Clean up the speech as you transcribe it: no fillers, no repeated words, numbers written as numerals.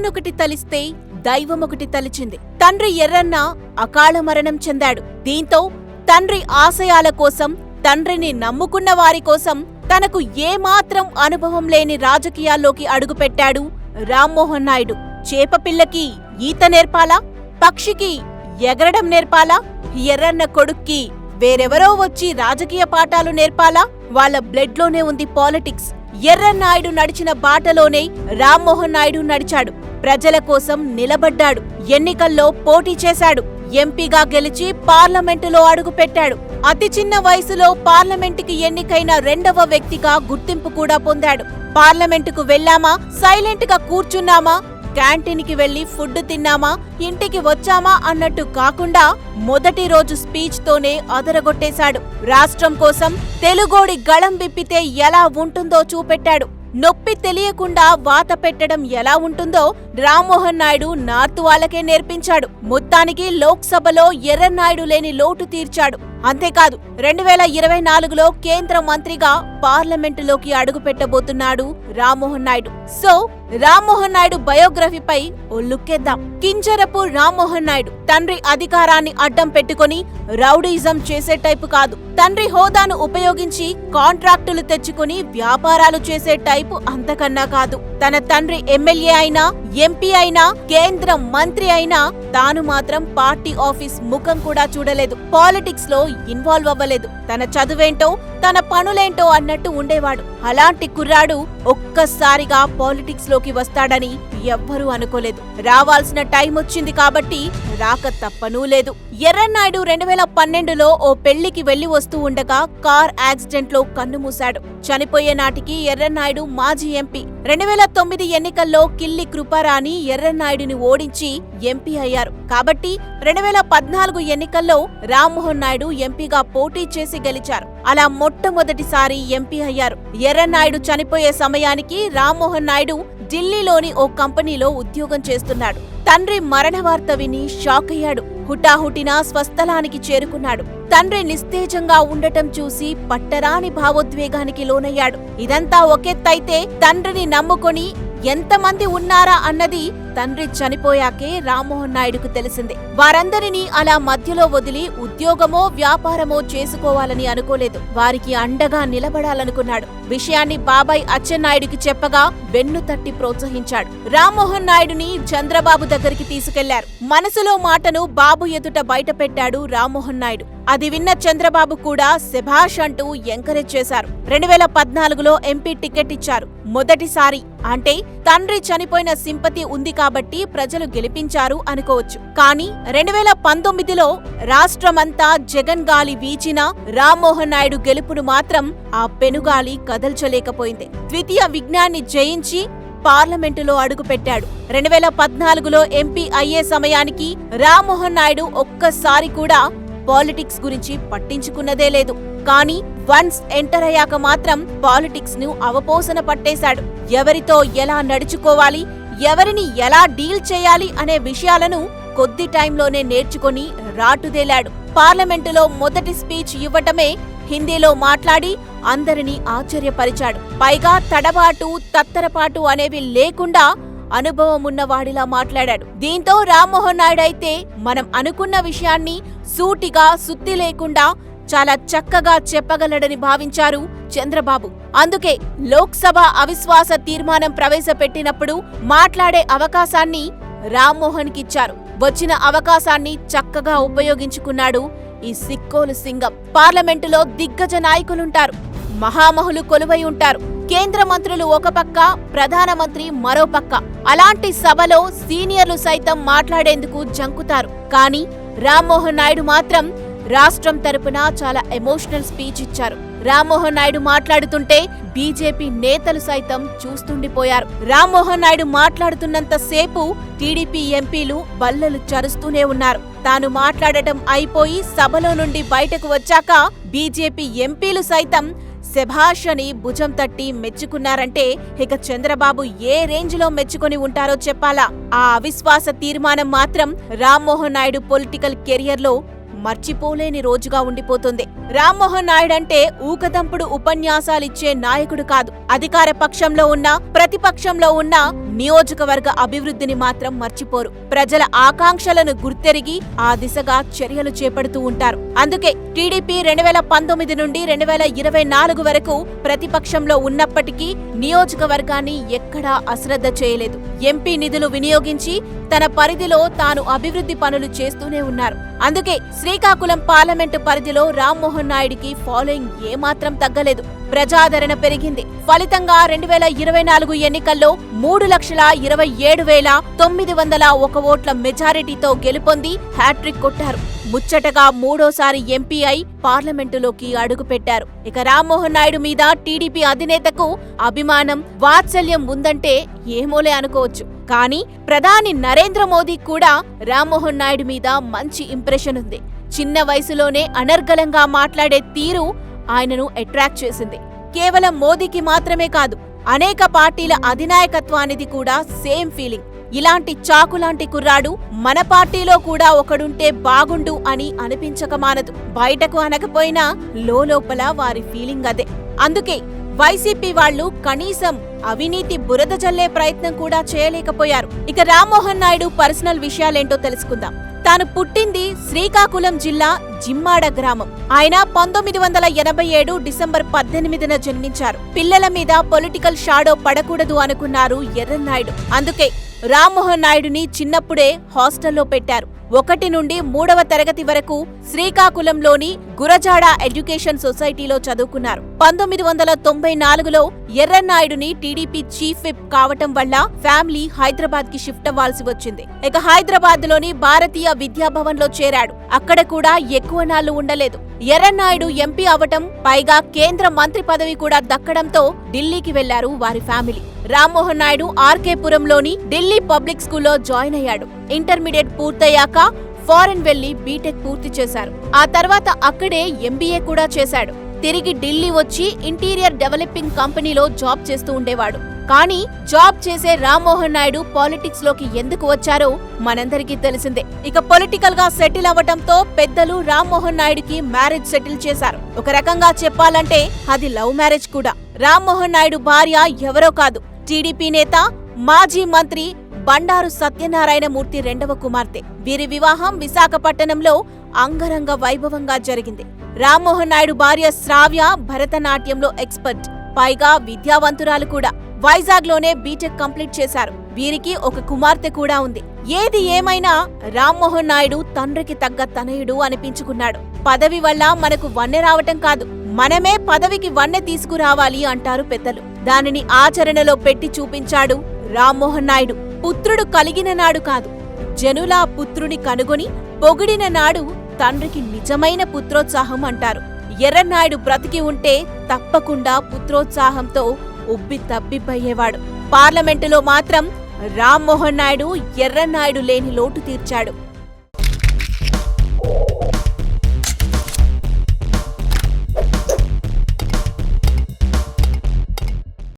తానొకటి తలిస్తే దైవమొకటి తలిచింది. తండ్రి ఎర్రన్న అకాల మరణం చెందాడు. దీంతో తండ్రి ఆశయాల కోసం, తండ్రిని నమ్ముకున్న వారి కోసం తనకు ఏమాత్రం అనుభవం లేని రాజకీయాల్లోకి అడుగుపెట్టాడు రామ్మోహన్ నాయుడు. చేపపిల్లకి ఈత నేర్పాలా? పక్షికి ఎగరడం నేర్పాలా? ఎర్రన్న కొడుక్కి వేరెవరో వచ్చి రాజకీయ పాఠాలు నేర్పాలా? వాళ్ళ బ్లడ్లోనే ఉంది పాలిటిక్స్. ఎర్రన్నాయుడు నడిచిన బాటలోనే రామ్మోహన్ నాయుడు నడిచాడు. ప్రజల కోసం నిలబడ్డాడు. ఎన్నికల్లో పోటీ చేశాడు. ఎంపీగా గెలిచి పార్లమెంటులో అడుగుపెట్టాడు. అతి చిన్న వయసులో పార్లమెంటుకి ఎన్నికైన రెండవ వ్యక్తిగా గుర్తింపు కూడా పొందాడు. పార్లమెంటుకు వెళ్లామా, సైలెంట్ గా కూర్చున్నామా, క్యాంటీన్కి వెళ్లి ఫుడ్ తిన్నామా, ఇంటికి వచ్చామా అన్నట్టు కాకుండా మొదటి రోజు స్పీచ్ తోనే అదరగొట్టేశాడు. రాష్ట్రం కోసం తెలుగోడి గళం విప్పితే ఎలా ఉంటుందో చూపెట్టాడు. నొప్పి తెలియకుండా వాత పెట్టడం ఎలా ఉంటుందో రామ్మోహన్ నాయుడు నార్త్ వాళ్ళకే నేర్పించాడు. మొత్తానికి లోక్సభలో ఎర్రన్నాయుడు లేని లోటు తీర్చాడు. అంతేకాదు 2024లో కేంద్ర మంత్రిగా పార్లమెంటులోకి అడుగుపెట్టబోతున్నాడు రామ్మోహన్ నాయుడు. సో రామ్మోహన్ నాయుడు బయోగ్రఫీపై ఓ లుక్కేద్దాం. కింజరపు రామ్మోహన్ నాయుడు తండ్రి అధికారాన్ని అడ్డం పెట్టుకుని రౌడీజం చేసే టైపు కాదు. తండ్రి హోదాను ఉపయోగించి కాంట్రాక్టులు తెచ్చుకుని వ్యాపారాలు చేసే టైపు అంతకన్నా కాదు. తన తండ్రి ఎమ్మెల్యే అయినా, ఎంపీ అయినా, కేంద్ర మంత్రి అయినా తాను మాత్రం పార్టీ ఆఫీస్ ముఖం కూడా చూడలేదు. పాలిటిక్స్ లో ఇన్వాల్వ్ అవ్వలేదు. తన చదువేంటో, తన పనులేంటో అన్నట్టు ఉండేవాడు. అలాంటి కుర్రాడు ఒక్కసారిగా పాలిటిక్స్ లోకి వస్తాడని ఎవ్వరూ అనుకోలేదు. రావాల్సిన టైం వచ్చింది కాబట్టి రాక తప్పనూ లేదు. ఎర్రన్నాయుడు 2012లో ఓ పెళ్లికి వెళ్లి వస్తూ ఉండగా కార్ యాక్సిడెంట్ లో కన్నుమూశాడు. చనిపోయే నాటికి ఎర్రన్నాయుడు మాజీ ఎంపీ. 2009 ఎన్నికల్లో కిల్లి కృపారాణి ఎర్రన్నాయుడిని ఓడించి ఎంపీ అయ్యారు. కాబట్టి 2014 ఎన్నికల్లో రామ్మోహన్ నాయుడు ఎంపీగా పోటీ చేసి గెలిచారు. అలా మొట్టమొదటిసారి ఎంపీ అయ్యారు. ఎర్రన్నాయుడు చనిపోయే సమయానికి రామ్మోహన్ నాయుడు ఢిల్లీలోని ఓ కంపెనీలో ఉద్యోగం చేస్తున్నాడు. తండ్రి మరణ వార్త విని షాక్ అయ్యాడు. హుటాహుటిన స్వస్థలానికి చేరుకున్నాడు. తండ్రి నిస్తేజంగా ఉండటం చూసి పట్టరాని భావోద్వేగానికి లోనయ్యాడు. ఇదంతా ఒకెత్తైతే తండ్రిని నమ్ముకొని ఎంతమంది ఉన్నారా అన్నది తండ్రి చనిపోయాకే రామ్మోహన్ నాయుడుకు తెలిసింది. వారందరినీ అలా మధ్యలో వదిలి ఉద్యోగమో వ్యాపారమో చేసుకోవాలని అనుకోలేదు. వారికి అండగా నిలబడాలనుకున్నాడు. విషయాన్ని బాబాయ్ అచ్చెన్నాయుడికి చెప్పగా వెన్ను తట్టి ప్రోత్సహించాడు. రామ్మోహన్ నాయుడుని చంద్రబాబు దగ్గరికి తీసుకెళ్లారు. మనసులో మాటను బాబు ఎదుట బయటపెట్టాడు రామ్మోహన్ నాయుడు. అది విన్న చంద్రబాబు కూడా శభాష్ అంటూ ఎంకరేజ్ చేశారు. 2014లో ఎంపీ టికెట్ ఇచ్చారు. మొదటిసారి అంటే తండ్రి చనిపోయిన సింపతి ఉంది కాబట్టి ప్రజలు గెలిపించారు అనుకోవచ్చు. కానీ 2019లో రాష్ట్రమంతా జగన్ గాలి వీచినా రామ్మోహన్ నాయుడు గెలుపును మాత్రం ఆ పెనుగాలి కదల్చలేకపోయింది. ద్వితీయ విఘ్నాన్ని జయించి పార్లమెంటులో అడుగుపెట్టాడు. 2014లో ఎంపీ అయ్యే సమయానికి రామ్మోహన్ నాయుడు ఒక్కసారి కూడా పాలిటిక్స్ గురించి పట్టించుకున్నదే లేదు. కానీ వన్స్ ఎంటర్ అయ్యాక మాత్రం పాలిటిక్స్ ను అవపోసన పట్టేశాడు. ఎవరితో ఎలా నడుచుకోవాలి, ఎవరిని ఎలా డీల్ చేయాలి అనే విషయాలను కొద్ది టైంలోనే నేర్చుకుని రాటుదేలాడు. పార్లమెంటులో మొదటి స్పీచ్ ఇవ్వటమే హిందీలో మాట్లాడి అందరినీ ఆశ్చర్యపరిచాడు. పైగా తడబాటు, తత్తరపాటు అనేవి లేకుండా అనుభవమున్నవాడిలా మాట్లాడాడు. దీంతో రామ్మోహన్ నాయుడు అయితే మనం అనుకున్న విషయాన్ని సూటిగా, సుత్తి లేకుండా చాలా చక్కగా చెప్పగలడని భావించారు చంద్రబాబు. అందుకే లోక్సభ అవిశ్వాస తీర్మానం ప్రవేశపెట్టినప్పుడు మాట్లాడే అవకాశాన్ని రామ్మోహన్ కిచ్చారు. వచ్చిన అవకాశాన్ని చక్కగా ఉపయోగించుకున్నాడు ఈ సిక్కోలు సింగం. పార్లమెంటులో దిగ్గజ నాయకులుంటారు, మహామహులు కొలువై ఉంటారు. కేంద్ర మంత్రులు ఒక పక్క, ప్రధానమంత్రి మరో పక్క. అలాంటి సభలో సీనియర్లు సైతం మాట్లాడేందుకు జంకుతారు. కానీ రామ్మోహన్ నాయుడు మాత్రం రాష్ట్రం తరపున చాలా ఎమోషనల్ స్పీచ్ ఇచ్చారు. రామ్మోహన్ నాయుడు మాట్లాడుతుంటే బీజేపీ నేతలు సైతం చూస్తుండిపోయారు. రామ్మోహన్ నాయుడు మాట్లాడుతున్నంత సేపు టీడీపీ ఎంపీలు బల్లలు చరుస్తూనే ఉన్నారు. తాను మాట్లాడటం అయిపోయి సభలో నుండి బయటకు వచ్చాక బీజేపీ ఎంపీలు సైతం శభాష్ అని భుజం తట్టి మెచ్చుకున్నారంటే ఇక చంద్రబాబు ఏ రేంజ్లో మెచ్చుకొని ఉంటారో చెప్పాలా. ఆ అవిశ్వాస తీర్మానం మాత్రం రామ్మోహన్ నాయుడు పొలిటికల్ కెరియర్లో మర్చిపోలేని రోజుగా ఉండిపోతుంది. రామ్మోహన్ నాయుడంటే ఊకదంపుడు ఉపన్యాసాలిచ్చే నాయకుడు కాదు. అధికార పక్షంలో ఉన్నా ప్రతిపక్షంలో ఉన్నా నియోజకవర్గ అభివృద్ధిని మాత్రం మర్చిపోరు. ప్రజల ఆకాంక్షలను గుర్తెరిగి ఆ దిశగా చర్యలు చేపడుతూ ఉంటారు. అందుకే టీడీపీ 2019 నుండి 2024 వరకు ప్రతిపక్షంలో ఉన్నప్పటికీ నియోజకవర్గాన్ని ఎక్కడా అశ్రద్ధ చేయలేదు. ఎంపీ నిధులు వినియోగించి తన పరిధిలో తాను అభివృద్ధి పనులు చేస్తూనే ఉన్నారు. అందుకే శ్రీకాకుళం పార్లమెంటు పరిధిలో రామ్మోహన్ నాయుడికి ఫాలోయింగ్ ఏమాత్రం తగ్గలేదు. ప్రజాదరణ పెరిగింది. ఫలితంగా 2024 ఎన్నికల్లో 3,27,901 ఓట్ల మెజారిటీతో గెలుపొంది హ్యాట్రిక్ కొట్టారు. ముచ్చటగా మూడోసారి ఎంపీ అయి పార్లమెంటులోకి అడుగుపెట్టారు. ఇక రామ్మోహన్ నాయుడు మీద టీడీపీ అధినేతకు అభిమానం, వాత్సల్యం ఉందంటే ఏమోలే అనుకోవచ్చు. కానీ ప్రధాని నరేంద్ర మోదీ కూడా రామ్మోహన్ నాయుడు మీద మంచి ఇంప్రెషన్ ఉంది. చిన్న వయసులోనే అనర్గళంగా మాట్లాడే తీరు ఆయనను అట్రాక్ట్ చేసింది. కేవలం మోదీకి మాత్రమే కాదు, అనేక పార్టీల అధినాయకత్వానిది కూడా సేమ్ ఫీలింగ్. ఇలాంటి చాకులాంటి కుర్రాడు మన పార్టీలో కూడా ఒకడుంటే బాగుండు అని అనిపించక మానదు. బయటకు అనకపోయినా లోపల వారి ఫీలింగ్ అదే. అందుకే వైసీపీ వాళ్లు కనీసం అవినీతి బురద జల్లే ప్రయత్నం కూడా చేయలేకపోయారు. ఇక రామ్మోహన్ నాయుడు పర్సనల్ విషయాలేంటో తెలుసుకుందాం. తాను పుట్టింది శ్రీకాకుళం జిల్లా జిమ్మాడ గ్రామం. ఆయన 1987 డిసెంబర్ 18న జన్మించారు. పిల్లల మీద పొలిటికల్ షాడో పడకూడదు అనుకున్నారు ఎర్రన్నాయుడు. అందుకే రామ్మోహన్ నాయుడుని చిన్నప్పుడే హాస్టల్లో పెట్టారు. 1 నుండి 3వ తరగతి వరకు శ్రీకాకుళంలోని గురజాడ ఎడ్యుకేషన్ సొసైటీలో చదువుకున్నారు. 1994లో ఎర్రన్నాయుడుని టీడీపీ చీఫ్ విప్ కావటం వల్ల ఫ్యామిలీ హైదరాబాద్ కి షిఫ్ట్ అవ్వాల్సి వచ్చింది. ఇక హైదరాబాద్ లోని భారతీయ విద్యాభవన్ లో చేరాడు. అక్కడ కూడా ఎక్కువ నాళ్లు ఉండలేదు. ఎర్రన్నాయుడు ఎంపీ అవటం, పైగా కేంద్ర మంత్రి పదవి కూడా దక్కడంతో ఢిల్లీకి వెళ్లారు వారి ఫ్యామిలీ. రామ్మోహన్ నాయుడు ఆర్కేపురంలోని ఢిల్లీ పబ్లిక్ స్కూల్లో జాయిన్ అయ్యాడు. ఇంటర్మీడియట్ పూర్తయ్యాక ఫారెన్ వెళ్లి బీటెక్ పూర్తి చేశారు. ఆ తర్వాత అక్కడే ఎంబీఏ కూడా చేశాడు. తిరిగి ఢిల్లీ వచ్చి ఇంటీరియర్ డెవలపింగ్ కంపెనీలో జాబ్ చేస్తూ ఉండేవాడు. కానీ జాబ్ చేసే రామ్మోహన్ నాయుడు పాలిటిక్స్ లోకి ఎందుకు వచ్చారో మనందరికీ తెలిసిందే. ఇక పొలిటికల్ గా సెటిల్ అవ్వటంతో పెద్దలు రామ్మోహన్ నాయుడుకి మ్యారేజ్ సెటిల్ చేశారు. ఒక రకంగా చెప్పాలంటే అది లవ్ మ్యారేజ్ కూడా. రామ్మోహన్ నాయుడు భార్య ఎవరో కాదు, టీడీపీ నేత, మాజీ మంత్రి బండారు సత్యనారాయణమూర్తి 2వ కుమార్తె. వీరి వివాహం విశాఖపట్టణంలో అంగరంగ వైభవంగా జరిగింది. రామ్మోహన్ నాయుడు భార్య శ్రావ్య భరతనాట్యంలో ఎక్స్పర్ట్, పైగా విద్యావంతురాలు కూడా. వైజాగ్ లోనే బీటెక్ కంప్లీట్ చేశారు. వీరికి ఒక కుమార్తె కూడా ఉంది. ఏది ఏమైనా రామ్మోహన్ నాయుడు తండ్రికి తగ్గ తనయుడు అనిపించుకున్నాడు. పదవి వల్ల మనకు వన్నె రావటం కాదు, మనమే పదవికి వన్నె తీసుకురావాలి అంటారు పెద్దలు. దానిని ఆచరణలో పెట్టి చూపించాడు రామ్మోహన్ నాయుడు. పుత్రుడు కలిగిన నాడు కాదు, జనులా పుత్రుని కనుగొని పొగిడిన నాడు తండ్రికి నిజమైన పుత్రోత్సాహం అంటారు. ఎర్రన్నాయుడు బ్రతికి ఉంటే తప్పకుండా పుత్రోత్సాహంతో ఉబ్బి తబ్బిబ్బయ్యేవాడు. పార్లమెంటులో మాత్రం రామ్మోహన్ నాయుడు ఎర్రన్నాయుడు లేని లోటు తీర్చాడు.